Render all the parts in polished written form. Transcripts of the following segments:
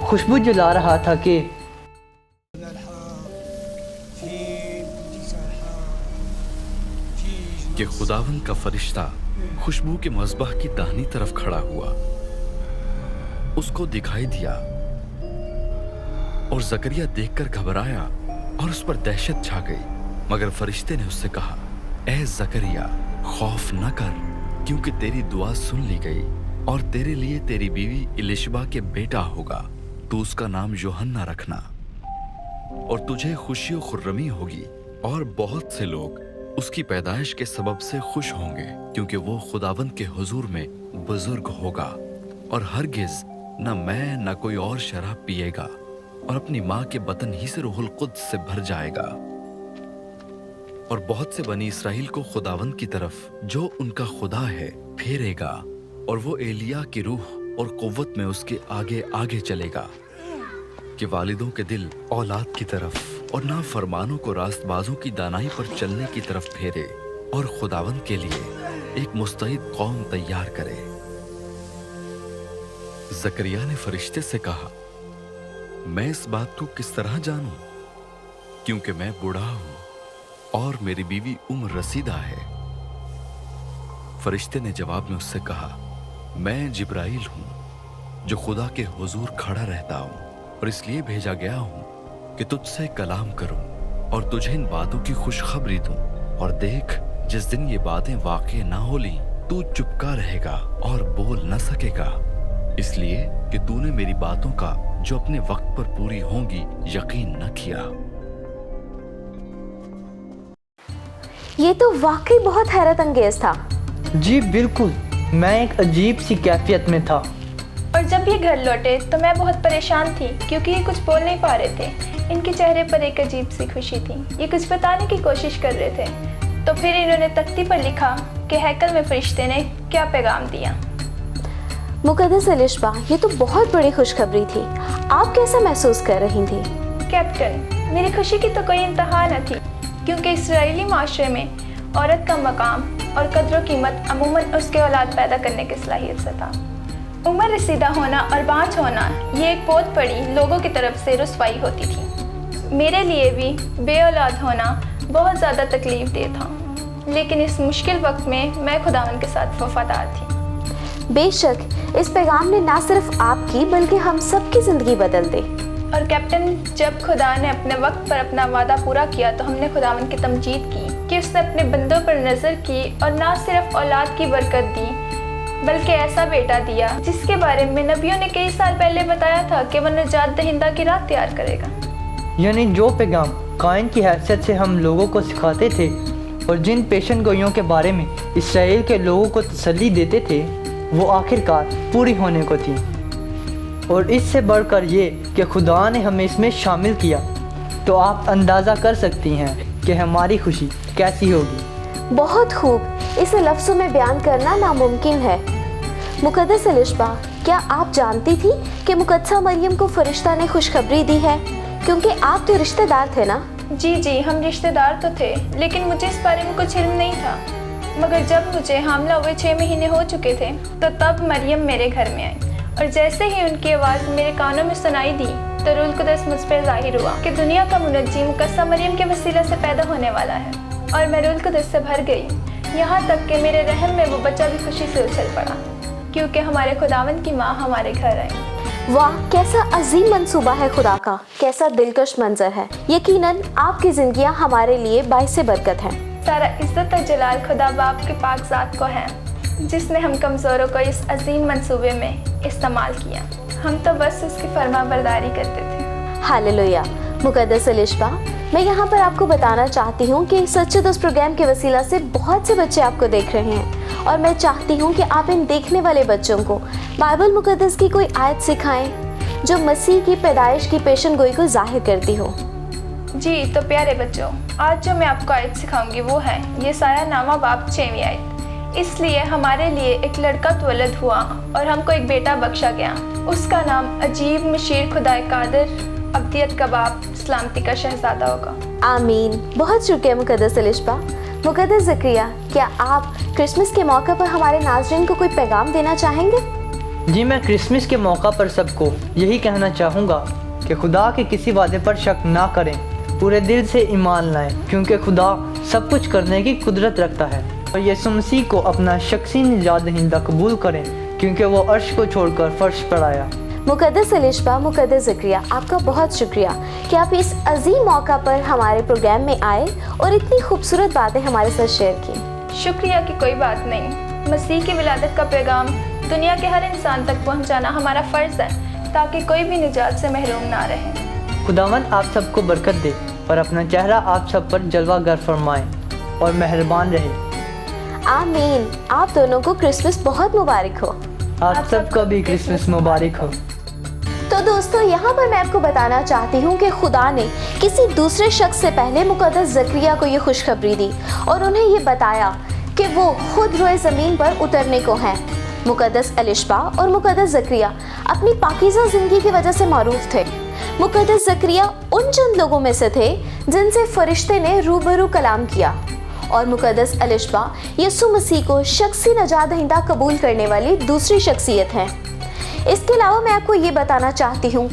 خوشبو جلا رہا تھا کہ خداوند کا فرشتہ خوشبو کے مذبح کی داہنی طرف کھڑا ہوا، اس کو دکھائی دیا اور زکریا دیکھ کر گھبرایا اور اس پر دہشت چھا گئی، مگر فرشتے نے اس سے کہا، اے زکریا خوف نہ کر، کیونکہ تیری دعا سن لی گئی اور تیرے لیے تیری بیوی الشبا کے بیٹا ہوگا، تو اس کا نام یوحنا رکھنا، اور تجھے خوشی و خرمی ہوگی اور بہت سے لوگ اس کی پیدائش کے سبب سے خوش ہوں گے، کیونکہ وہ خداوند کے حضور میں بزرگ ہوگا، اور ہرگز نہ میں نہ کوئی اور شراب پیے گا، اور اپنی ماں کے بطن ہی سے روح القدس سے بھر جائے گا، اور بہت سے بنی اسرائیل کو خداوند کی طرف جو ان کا خدا ہے پھیرے گا، اور وہ ایلیا کی روح اور قوت میں اس کے آگے آگے چلے گا، کہ والدوں کے دل اولاد کی طرف اور نافرمانوں کو راست بازوں کی دانائی پر چلنے کی طرف پھیرے، اور خداوند کے لیے ایک مستعد قوم تیار کرے۔ زکریا نے فرشتے سے کہا، میں اس بات کو کس طرح جانوں، کیونکہ میں بوڑھا ہوں اور میری بیوی عمر رسیدہ ہے؟ فرشتے نے جواب میں اس سے کہا، میں جبرائیل ہوں جو خدا کے حضور کھڑا رہتا ہوں، اور اس لیے بھیجا گیا ہوں کہ تجھ سے کلام کروں اور تجھے ان باتوں کی خوشخبری دوں، اور دیکھ جس دن یہ باتیں واقع نہ ہو لیں تو چپکا رہے گا اور بول نہ سکے گا، اس لیے کہ تو نے میری باتوں کا جو اپنے وقت پر پوری ہوں گی یقین نہ کیا۔ یہ تو واقعی بہت حیرت انگیز تھا۔ جی بالکل، میں ایک عجیب سی کیفیت میں تھا۔ اور جب یہ گھر لوٹے تو میں بہت پریشان تھی، کیونکہ یہ کچھ بول نہیں پا رہے تھے، ان کے چہرے پر ایک عجیب سی خوشی تھی، یہ کچھ بتانے کی کوشش کر رہے تھے۔ تو پھر انہوں نے تختی پر لکھا کہ ہیکل میں فرشتے نے کیا پیغام دیا۔ مقدس الشبا، یہ تو بہت بڑی خوشخبری تھی، آپ کیسا محسوس کر رہی تھی؟ کیپٹن، میری خوشی کی تو کوئی انتہا نہ تھی، کیونکہ اسرائیلی معاشرے میں عورت کا مقام اور قدر و قیمت عموماً اس کے اولاد پیدا کرنے کی صلاحیت سے تھا۔ عمر رسیدہ ہونا اور بانجھ ہونا یہ ایک بہت بڑی لوگوں کی طرف سے رسوائی ہوتی تھی۔ میرے لیے بھی بے اولاد ہونا بہت زیادہ تکلیف دہ تھا، لیکن اس مشکل وقت میں خداوند کے ساتھ وفادار تھی۔ بے شک اس پیغام نے نہ صرف آپ کی بلکہ ہم سب کی زندگی بدل دی۔ اور کیپٹن، جب خدا نے اپنے وقت پر اپنا وعدہ پورا کیا تو ہم نے خداوند کی تمجید کی کہ اس نے اپنے بندوں پر نظر کی اور نہ صرف اولاد کی برکت دی بلکہ ایسا بیٹا دیا جس کے بارے میں نبیوں نے کئی سال پہلے بتایا تھا کہ وہ نجات دہندہ کی راہ تیار کرے گا۔ یعنی جو پیغام قائن کی حیثیت سے ہم لوگوں کو سکھاتے تھے اور جن پیشن گوئیوں کے بارے میں اسرائیل کے لوگوں کو تسلی دیتے تھے، وہ آخرکار پوری ہونے کو تھی، اور اس سے بڑھ کر یہ کہ خدا نے ہمیں اس میں شامل کیا، تو آپ اندازہ کر سکتی ہیں کہ ہماری خوشی کیسی ہوگی۔ بہت خوب، اسے لفظوں میں بیان کرنا ناممکن ہے۔ مقدس الشبا، کیا آپ جانتی تھی کہ مقدسہ مریم کو فرشتہ نے خوشخبری دی ہے؟ کیونکہ آپ تو رشتہ دار تھے نا؟ جی، ہم رشتہ دار تو تھے، لیکن مجھے اس بارے میں کچھ علم نہیں تھا، مگر جب مجھے حاملہ ہوئے 6 مہینے ہو چکے تھے تو تب مریم میرے گھر میں آئی، اور جیسے ہی ان کی آواز میرے کانوں میں سنائی دی تو روح القدس مجھ پر ظاہر ہوا کہ دنیا کا منجی مقدسہ مریم کے وسیلہ سے پیدا ہونے والا ہے، اور میں روح القدس سے بھر گئی، یہاں تک کہ میرے رحم میں وہ بچہ بھی خوشی سے اچھل پڑا، کیونکہ ہمارے خداوند کی ماں ہمارے گھر آئی۔ واہ، کیسا عظیم منصوبہ ہے خدا کا، کیسا دلکش منظر ہے۔ یقیناً آپ کی زندگیاں ہمارے لیے باعث برکت ہیں۔ سارا عزت اور جلال خدا باپ کے پاک ذات کو ہے، جس نے ہم کمزوروں کو اس عظیم منصوبے میں استعمال کیا، ہم تو بس اس کی فرما برداری کرتے تھے۔ ہاللویا۔ مقدس الشبا، میں یہاں پر آپ کو بتانا چاہتی ہوں کہ سچے دوست پروگرام کے وسیلہ سے بہت سے بچے آپ کو دیکھ رہے ہیں، اور میں چاہتی ہوں کہ آپ ان دیکھنے والے بچوں کو بائبل مقدس کی کوئی آیت سکھائیں جو مسیح کی پیدائش کی پیشن گوئی کو ظاہر کرتی ہو۔ جی تو پیارے بچوں، آج جو میں آپ کو آیت سکھاؤں گی وہ ہے یسایہ نامہ باب 6ویں آیت۔ اس لیے ہمارے لیے ایک لڑکا تولد ہوا اور ہم کو ایک بیٹا بخشا گیا، اس کا نام عجیب، مشیر، خدائے قادر، ابدیت کا باپ، سلامتی کا شہزادہ ہوگا۔ آمین۔ بہت شکریہ مقدس الشبا۔ مقدس زکریا، کیا آپ کرسمس کے موقع پر ہمارے ناظرین کو کوئی پیغام دینا چاہیں گے؟ جی میں کرسمس کے موقع پر سب کو یہی کہنا چاہوں گا کہ خدا کے کسی وعدے پر شک نہ کریں، پورے دل سے ایمان لائیں، کیونکہ خدا سب کچھ کرنے کی قدرت رکھتا ہے، اور یسوع مسیح کو اپنا شخصی نجات دہندہ قبول کریں، کیونکہ وہ عرش کو چھوڑ کر فرش پر آیا۔ مقدس الشبہ، مقدس زکریا، آپ کا بہت شکریہ کہ آپ اس عظیم موقع پر ہمارے پروگرام میں آئے اور اتنی خوبصورت باتیں ہمارے ساتھ شیئر کی۔ شکریہ کی کوئی بات نہیں، مسیح کی ولادت کا پیغام دنیا کے ہر انسان تک پہنچانا ہمارا فرض ہے تاکہ کوئی بھی نجات سے محروم نہ رہے۔ خداوند آپ سب کو برکت دے اور اپنا چہرہ آپ سب پر جلوہ گر فرمائے اور مہربان رہے۔ آمین۔ آپ دونوں کو کرسمس بہت مبارک ہو۔ آپ سب کو بھی کرسمس مبارک ہو۔ تو دوستو، یہاں پر میں آپ کو بتانا چاہتی ہوں کہ خدا نے کسی دوسرے شخص سے پہلے مقدس زکریہ کو یہ خوشخبری دی اور انہیں یہ بتایا کہ وہ خود روئے زمین پر اترنے کو ہیں۔ مقدس الشبہ اور مقدس زکریا اپنی پاکیزہ زندگی کی وجہ سے معروف تھے۔ مقدس زکریا ان چند لوگوں میں سے تھے جن سے فرشتے نے روبرو کلام کیا، اور مقدس الشبہ یسوع مسیح کو شخصی نجات دہندہ قبول کرنے والی دوسری شخصیت ہیں۔ اس کے علاوہ میں آپ کو یہ بتانا چاہتی ہوں،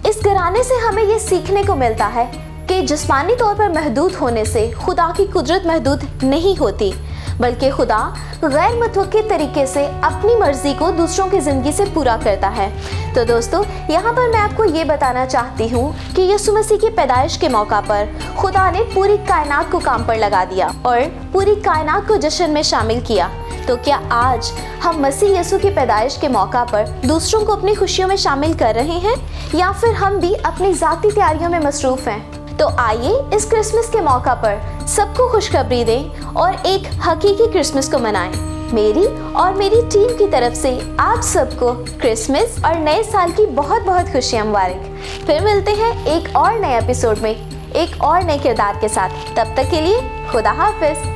اس گھرانے سے ہمیں یہ سیکھنے کو ملتا ہے کہ جسمانی طور پر محدود ہونے سے خدا کی قدرت محدود نہیں ہوتی، بلکہ خدا غیر متوقع طریقے سے اپنی مرضی کو دوسروں کی زندگی سے پورا کرتا ہے۔ تو دوستو، یہاں پر میں آپ کو یہ بتانا چاہتی ہوں کہ یسوع مسیح کی پیدائش کے موقع پر خدا نے پوری کائنات کو کام پر لگا دیا اور پوری کائنات کو جشن میں شامل کیا۔ تو کیا آج ہم مسیح یسوع کی پیدائش کے موقع پر دوسروں کو اپنی خوشیوں میں شامل کر رہے ہیں، یا پھر ہم بھی اپنی ذاتی تیاریوں میں مصروف ہیں؟ تو آئیے اس کرسمس کے موقع پر سب کو خوشخبری دیں اور ایک حقیقی کرسمس کو منائیں۔ میری اور میری ٹیم کی طرف سے آپ سب کو کرسمس اور نئے سال کی بہت بہت خوشیاں مبارک۔ پھر ملتے ہیں ایک اور نئے ایپیسوڈ میں ایک اور نئے کردار کے ساتھ۔ تب تک کے لیے خدا حافظ۔